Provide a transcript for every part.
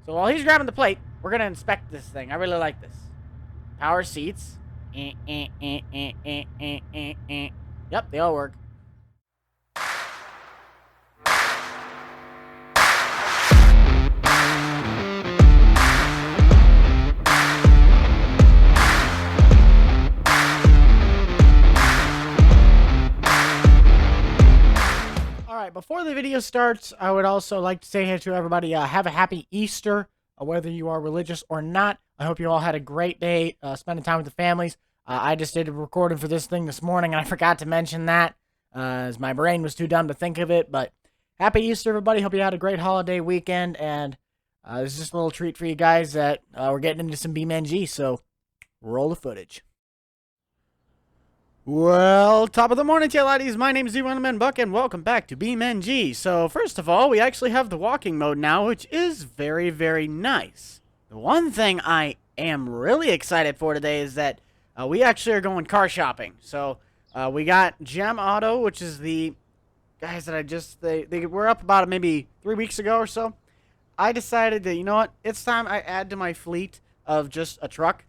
So while he's grabbing the plate, we're going to inspect this thing. I really like this. Power seats. Yep, they all work. Alright, before the video starts, I would also like to say here to everybody, have a happy Easter, whether you are religious or not. I hope you all had a great day spending time with the families. I just did a recording for this thing this morning, and I forgot to mention that, as my brain was too dumb to think of it. But happy Easter, everybody. Hope you had a great holiday weekend, and this is just a little treat for you guys that we're getting into some BeamNG, so roll the footage. Well, top of the morning to you laddies. My name is Buck, and welcome back to BeamNG. So, first of all, we actually have the walking mode now, which is very, very nice. The one thing I am really excited for today is that we actually are going car shopping. So, we got Gem Auto, which is the guys that they were up about maybe 3 weeks ago or so. I decided that, you know what, it's time I add to my fleet of just a truck.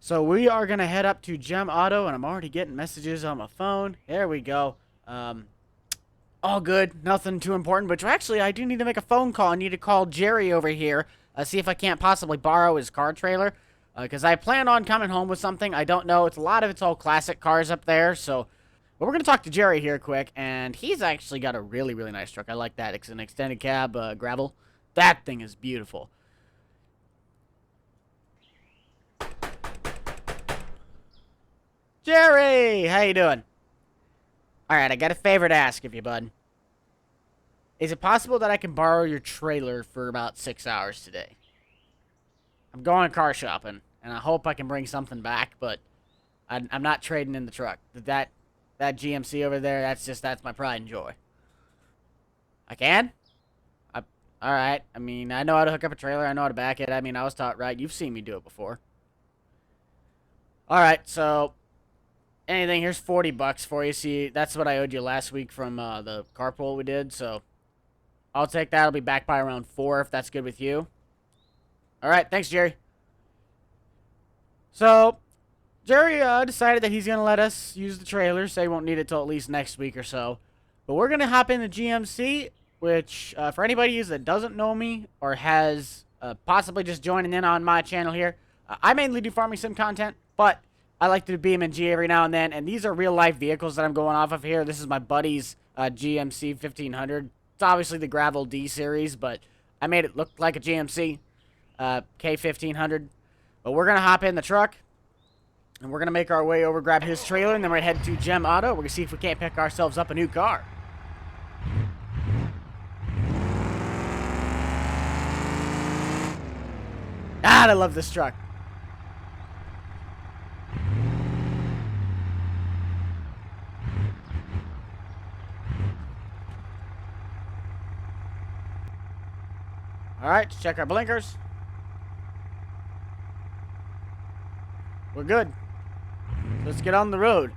So we are going to head up to Gem Auto, and I'm already getting messages on my phone. There we go. All good. Nothing too important. But actually, I do need to make a phone call. I need to call Jerry over here, see if I can't possibly borrow his car trailer. Because I plan on coming home with something. I don't know. It's all classic cars up there. So but we're going to talk to Jerry here quick. And he's actually got a really, really nice truck. I like that. It's an extended cab gravel. That thing is beautiful. Jerry, how you doing? Alright, I got a favor to ask of you, bud. Is it possible that I can borrow your trailer for about 6 hours today? I'm going car shopping, and I hope I can bring something back, but I'm not trading in the truck. That GMC over there, that's my pride and joy. I can? Alright, I mean, I know how to hook up a trailer, I know how to back it. I mean, I was taught right. You've seen me do it before. Alright, so anything, here's $40 for you. See, that's what I owed you last week from the carpool we did, so I'll take that. I'll be back by around 4 if that's good with you. Alright, thanks, Jerry. So, Jerry decided that he's going to let us use the trailer, so he won't need it till at least next week or so. But we're going to hop in the GMC, which, for anybody that doesn't know me or has possibly just joining in on my channel here, I mainly do farming sim content, but I like to do BeamNG every now and then, and these are real-life vehicles that I'm going off of here. This is my buddy's GMC 1500. It's obviously the Gravel D series, but I made it look like a GMC K1500. But we're going to hop in the truck, and we're going to make our way over, grab his trailer, and then we're going to head to Gem Auto. We're going to see if we can't pick ourselves up a new car. God, I love this truck. Alright, check our blinkers. We're good. Let's get on the road.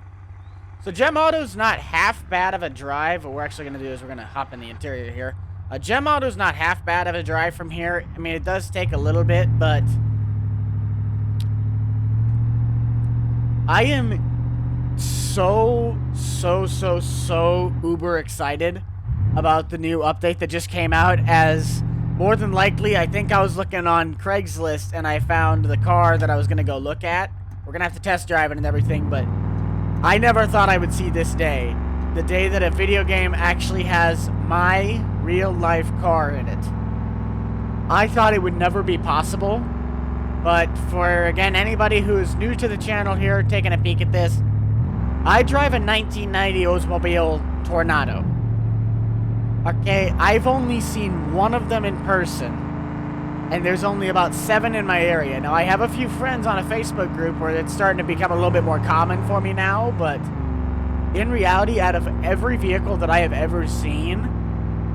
So Gem Auto's not half bad of a drive. What we're actually going to do is we're going to hop in the interior here. Gem Auto's not half bad of a drive from here. I mean, it does take a little bit, but I am so uber excited about the new update that just came out, as more than likely, I think I was looking on Craigslist and I found the car that I was going to go look at. We're going to have to test drive it and everything, but I never thought I would see this day. The day that a video game actually has my real-life car in it. I thought it would never be possible, but for, again, anybody who is new to the channel here, taking a peek at this, I drive a 1990 Oldsmobile Tornado. Okay, I've only seen one of them in person, and there's only about 7 in my area. Now, I have a few friends on a Facebook group where it's starting to become a little bit more common for me now, but in reality, out of every vehicle that I have ever seen,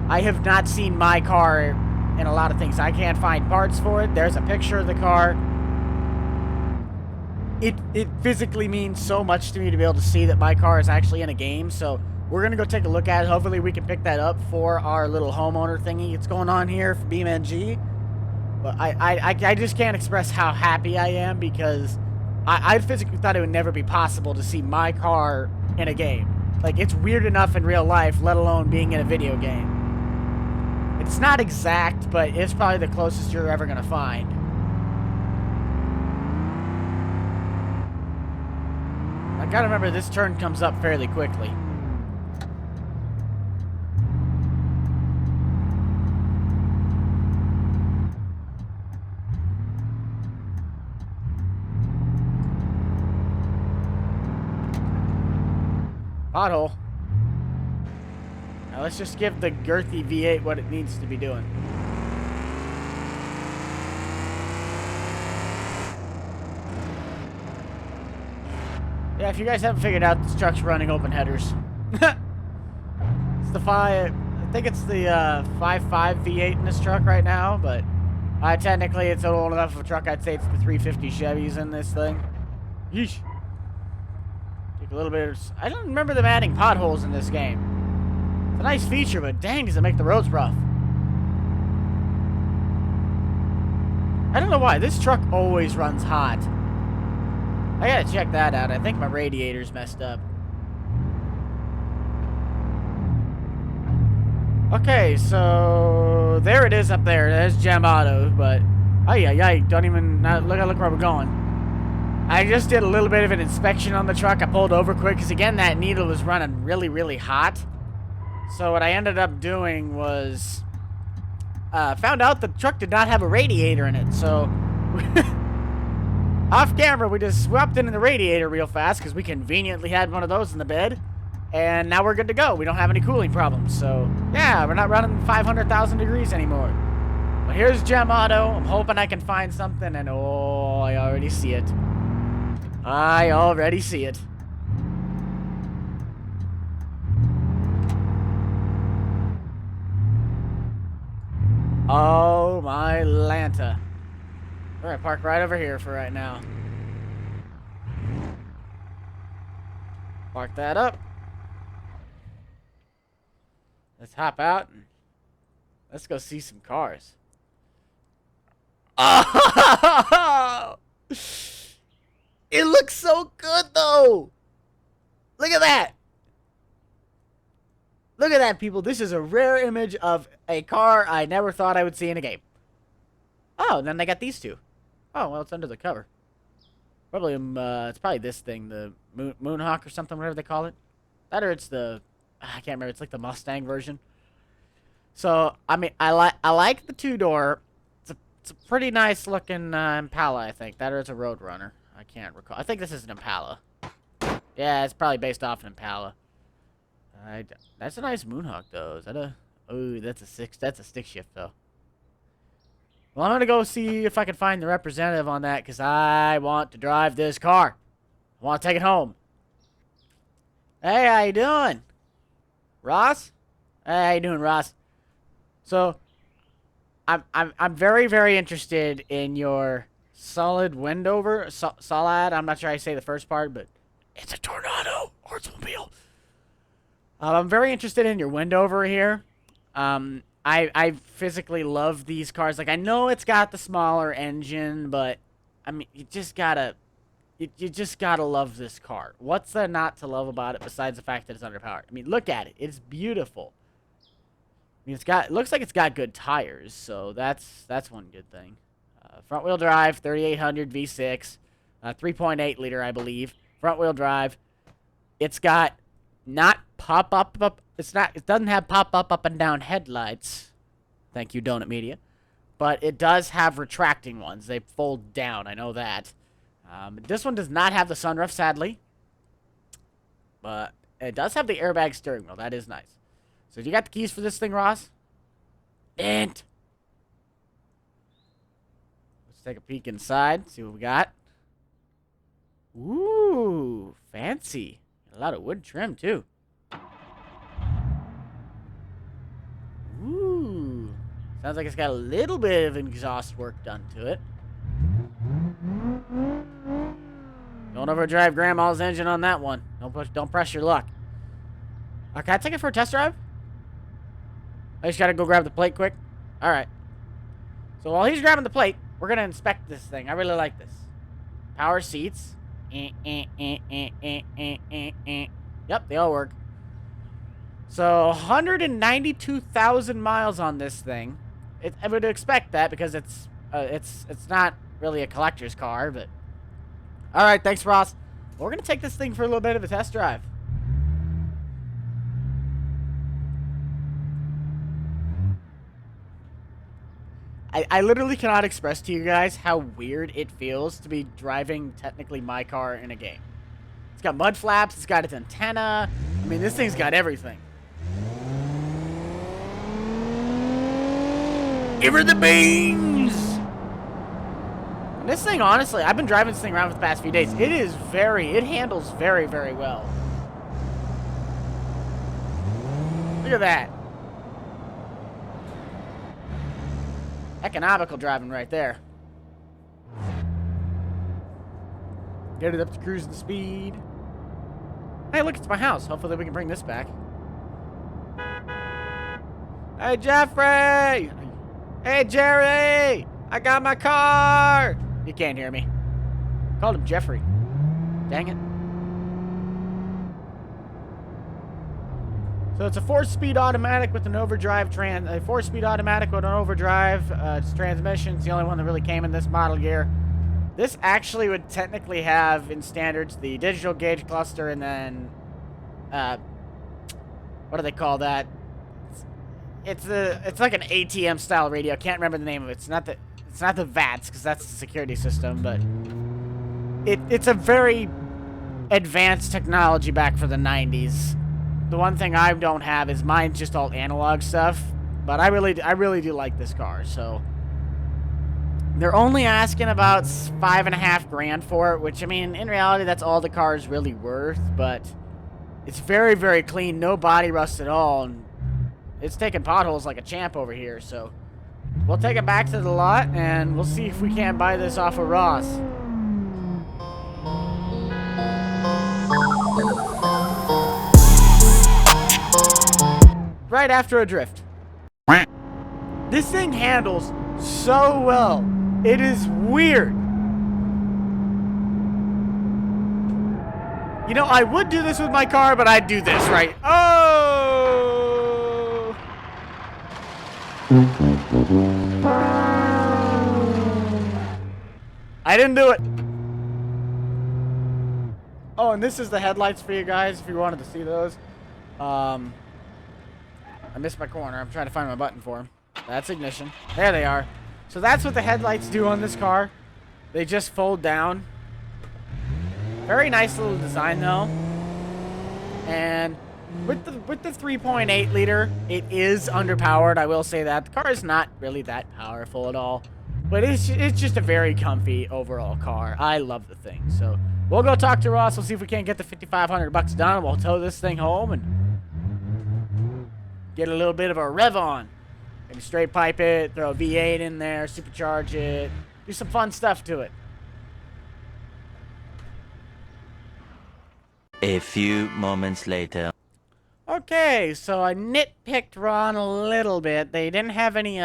I have not seen my car in a lot of things. I can't find parts for it. There's a picture of the car. It physically means so much to me to be able to see that my car is actually in a game, so we're going to go take a look at it. Hopefully we can pick that up for our little homeowner thingy that's going on here for BeamNG. But I just can't express how happy I am because I physically thought it would never be possible to see my car in a game. Like, it's weird enough in real life, let alone being in a video game. It's not exact, but it's probably the closest you're ever going to find. I gotta remember this turn comes up fairly quickly. Pothole. Now let's just give the girthy V8 what it needs to be doing. Yeah, if you guys haven't figured out, this truck's running open headers. It's the I think it's the 5.5 V8 in this truck right now, but technically it's old enough of a truck. I'd say it's the 350 Chevys in this thing. Yeesh. A little bit of, I don't remember them adding potholes in this game. It's a nice feature, but dang, does it make the roads rough. I don't know why. This truck always runs hot. I gotta check that out. I think my radiator's messed up. Okay, so there it is up there. There's Gem Auto, but don't even look where we're going. I just did a little bit of an inspection on the truck. I pulled over quick because, again, that needle was running really, really hot. So what I ended up doing was found out the truck did not have a radiator in it. So off camera, we just swapped in the radiator real fast because we conveniently had one of those in the bed. And now we're good to go. We don't have any cooling problems. So, yeah, we're not running 500,000 degrees anymore. But here's Gem Auto. I'm hoping I can find something. And, oh, I already see it. I already see it. Oh, my Lanta. We're going to park right over here for right now. Park that up. Let's hop out and let's go see some cars. Oh! It looks so good, though. Look at that. Look at that, people. This is a rare image of a car I never thought I would see in a game. Oh, and then they got these two. Oh, well, it's under the cover. Probably, it's probably this thing, the Moonhawk or something, whatever they call it. That or it's the, I can't remember. It's like the Mustang version. So, I mean, I like the two-door. It's a pretty nice looking Impala, I think. That or it's a Roadrunner. I can't recall. I think this is an Impala. Yeah, it's probably based off an Impala. That's a nice Moonhawk, though. Is that a... Oh, that's a stick shift, though. Well, I'm going to go see if I can find the representative on that, because I want to drive this car. I want to take it home. Hey, how you doing? Ross? Hey, how you doing, Ross? So, I'm very, very interested in your solid Wendover. Solid, I'm not sure how you say the first part, but it's a Tornado. Oldsmobile. I'm very interested in your Wendover here. I physically love these cars. Like, I know it's got the smaller engine, but I mean, you just gotta love this car. What's there not to love about it besides the fact that it's underpowered? I mean, look at it. It's beautiful. I mean, it looks like it's got good tires, so that's one good thing. Front wheel drive, 3800 V6, 3.8 liter, I believe. Front wheel drive. It's got not pop up. It doesn't have pop up and down headlights. Thank you, Donut Media. But it does have retracting ones. They fold down. I know that. This one does not have the sunroof, sadly. But it does have the airbag steering wheel. That is nice. So, do you got the keys for this thing, Ross? Let's take a peek inside. See what we got. Ooh, fancy. A lot of wood trim, too. Ooh. Sounds like it's got a little bit of exhaust work done to it. Don't overdrive Grandma's engine on that one. Don't press your luck. Can I take it for a test drive? I just gotta go grab the plate quick. Alright. So while he's grabbing the plate, we're going to inspect this thing. I really like this. Power seats. Yep, they all work. So 192,000 miles on this thing. I would expect that because it's not really a collector's car, but all right, thanks, Ross. We're gonna take this thing for a little bit of a test drive. I literally cannot express to you guys how weird it feels to be driving technically my car in a game. It's got mud flaps, it's got its antenna. I mean, this thing's got everything. Give her the beans! And this thing, honestly, I've been driving this thing around for the past few days. It handles very, very well. Look at that. Economical driving right there. Get it up to cruising speed. Hey, look, it's my house. Hopefully we can bring this back. Hey, Jeffrey! Hey, Jerry! I got my car! You can't hear me. Called him Jeffrey. Dang it. So it's a 4-speed automatic with an overdrive transmission. It's the only one that really came in this model year. This actually would technically have, in standards, the digital gauge cluster and then, what do they call that? It's like an ATM style radio. I can't remember the name of it. It's not the VATS because that's the security system, but it's a very advanced technology back for the 90s. The one thing I don't have is mine's just all analog stuff, but I really do like this car. So they're only asking about $5.5 grand for it, which, I mean, in reality, that's all the car is really worth. But it's very, very clean, no body rust at all, and it's taking potholes like a champ over here. So we'll take it back to the lot, and we'll see if we can't buy this off of Ross. Right after a drift. This thing handles so well. It is weird. You know, I would do this with my car, but I'd do this, right? Oh! I didn't do it. Oh, and this is the headlights for you guys, if you wanted to see those. I missed my corner. I'm trying to find my button for them. That's ignition. There they are. So that's what the headlights do on this car. They just fold down. Very nice little design, though. And with the 3.8 liter, it is underpowered. I will say that. The car is not really that powerful at all. But it's just a very comfy overall car. I love the thing. So we'll go talk to Ross. We'll see if we can't get the $5,500 done. We'll tow this thing home and get a little bit of a rev on. Maybe straight pipe it, throw a V8 in there, supercharge it, do some fun stuff to it. A few moments later. Okay, so I nitpicked Ron a little bit. They didn't have any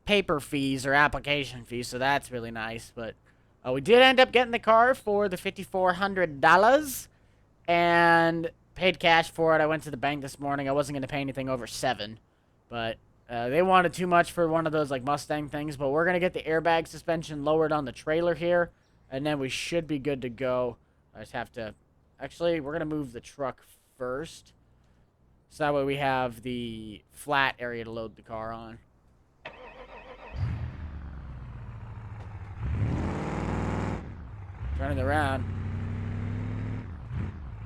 paper fees or application fees, so that's really nice. But we did end up getting the car for the $5,400 and paid cash for it. I went to the bank this morning. I wasn't going to pay anything over $7,000, but they wanted too much for one of those like Mustang things. But we're going to get the airbag suspension lowered on the trailer here, and then we should be good to go. I just have to... Actually, we're going to move the truck first, so that way we have the flat area to load the car on. Turning it around.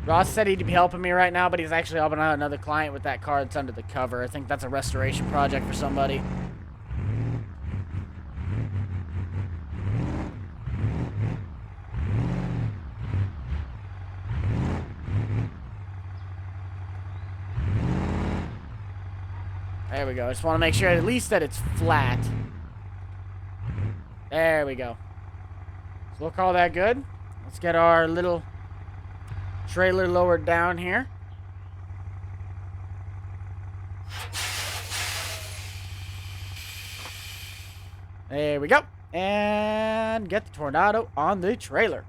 Ross said he'd be helping me right now, but he's actually helping out another client with that car that's under the cover. I think that's a restoration project for somebody. There we go. I just want to make sure at least that it's flat. There we go. So we'll call that good. Let's get our little trailer lowered down here. There we go. And get the Tornado on the trailer.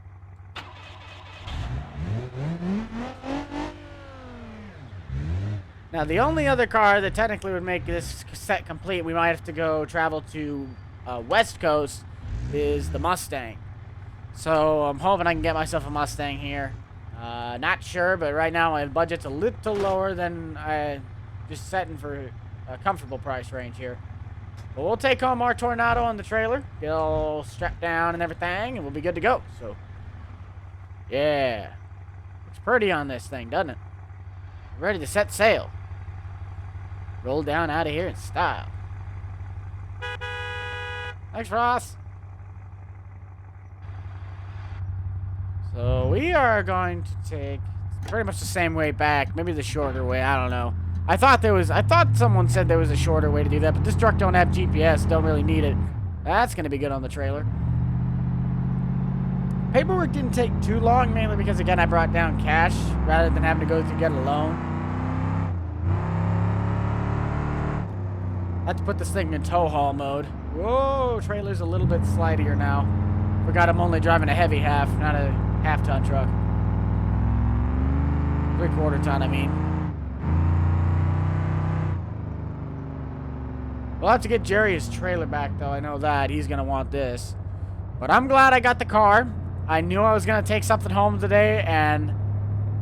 Now, the only other car that technically would make this set complete, we might have to go travel to West Coast, is the Mustang. So, I'm hoping I can get myself a Mustang here. Not sure, but right now my budget's a little lower than I just setting for a comfortable price range here. But we'll take home our Tornado on the trailer, get all strapped down and everything, and we'll be good to go. So, yeah. Looks pretty on this thing, doesn't it? Ready to set sail. Roll down out of here in style. Thanks, Ross. So we are going to take pretty much the same way back, maybe the shorter way. I don't know. I thought someone said there was a shorter way to do that, but this truck don't have GPS, don't really need it. That's gonna be good on the trailer. Paperwork didn't take too long, mainly because again I brought down cash rather than having to go through get a loan. I have to put this thing in tow haul mode. Whoa, trailer's a little bit slidier now. Forgot I'm only driving a heavy half, not a half-ton truck. 3/4 ton, I mean. We'll have to get Jerry his trailer back, though. I know that. He's going to want this. But I'm glad I got the car. I knew I was going to take something home today, and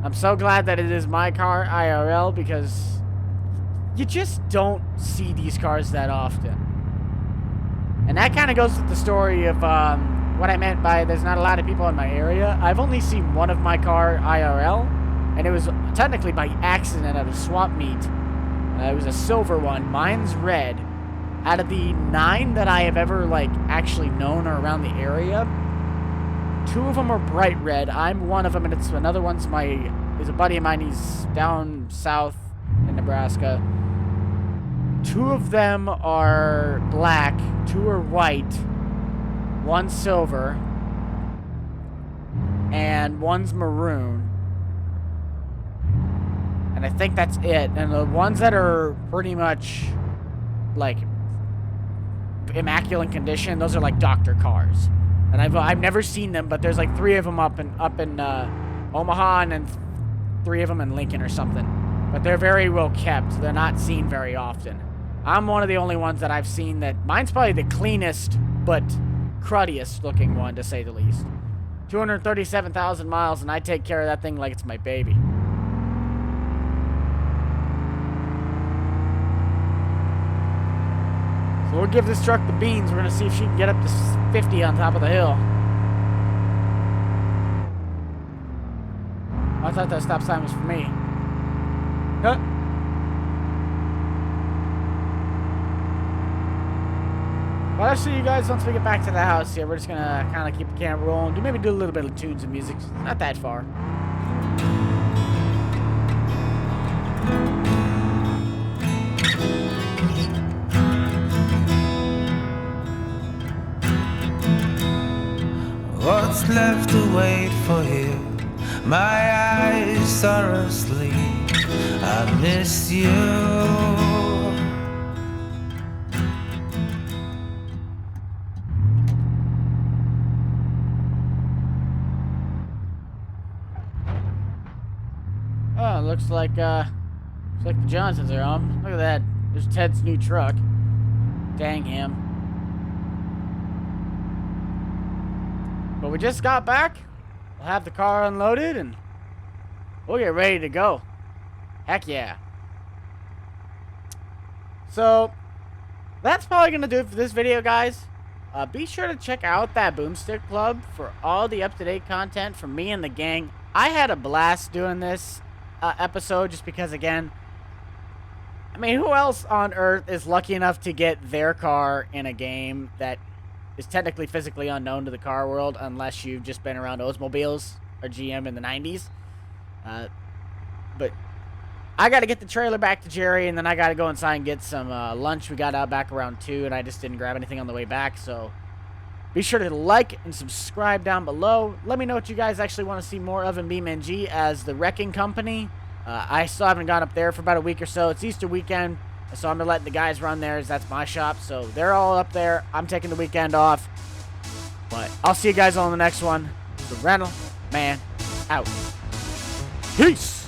I'm so glad that it is my car, IRL, because you just don't see these cars that often. And that kind of goes with the story of what I meant by there's not a lot of people in my area. I've only seen one of my car IRL, and it was technically by accident at a swap meet. It was a silver one. Mine's red. Out of the 9 that I have ever, like, actually known or around the area, 2 of them are bright red. I'm one of them, and it's another one's is a buddy of mine. He's down south in Nebraska. 2 of them are black, 2 are white, 1's silver, and 1's maroon. And I think that's it. And the ones that are pretty much like immaculate condition, those are like doctor cars. And I've never seen them, but there's like 3 of them up in Omaha, and then 3 of them in Lincoln or something. But they're very well kept. They're not seen very often. I'm one of the only ones that I've seen that. Mine's probably the cleanest, but cruddiest looking one, to say the least. 237,000 miles, and I take care of that thing like it's my baby. So we'll give this truck the beans. We're going to see if she can get up to 50 on top of the hill. I thought that stop sign was for me. Huh? But I'll see you guys once we get back to the house here. We're just going to kind of keep the camera rolling. Maybe do a little bit of tunes and music. Not that far. What's left to wait for here? My eyes are asleep. I miss you. Oh, looks like the Johnsons are home. Look at that. There's Ted's new truck. Dang him. But we just got back. We'll have the car unloaded and we'll get ready to go. Heck yeah. So, that's probably going to do it for this video, guys. Be sure to check out that Boomstick Club for all the up-to-date content from me and the gang. I had a blast doing this episode just because, again, I mean, who else on earth is lucky enough to get their car in a game that is technically physically unknown to the car world unless you've just been around Oldsmobiles or GM in the 90s? But I got to get the trailer back to Jerry, and then I got to go inside and get some lunch. We got out back around 2, and I just didn't grab anything on the way back, so be sure to like and subscribe down below. Let me know what you guys actually want to see more of in BeamNG as the wrecking company. I still haven't gone up there for about a week or so. It's Easter weekend. So I'm going to let the guys run theirs. That's my shop. So they're all up there. I'm taking the weekend off. But I'll see you guys on the next one. The Rental Man out. Peace.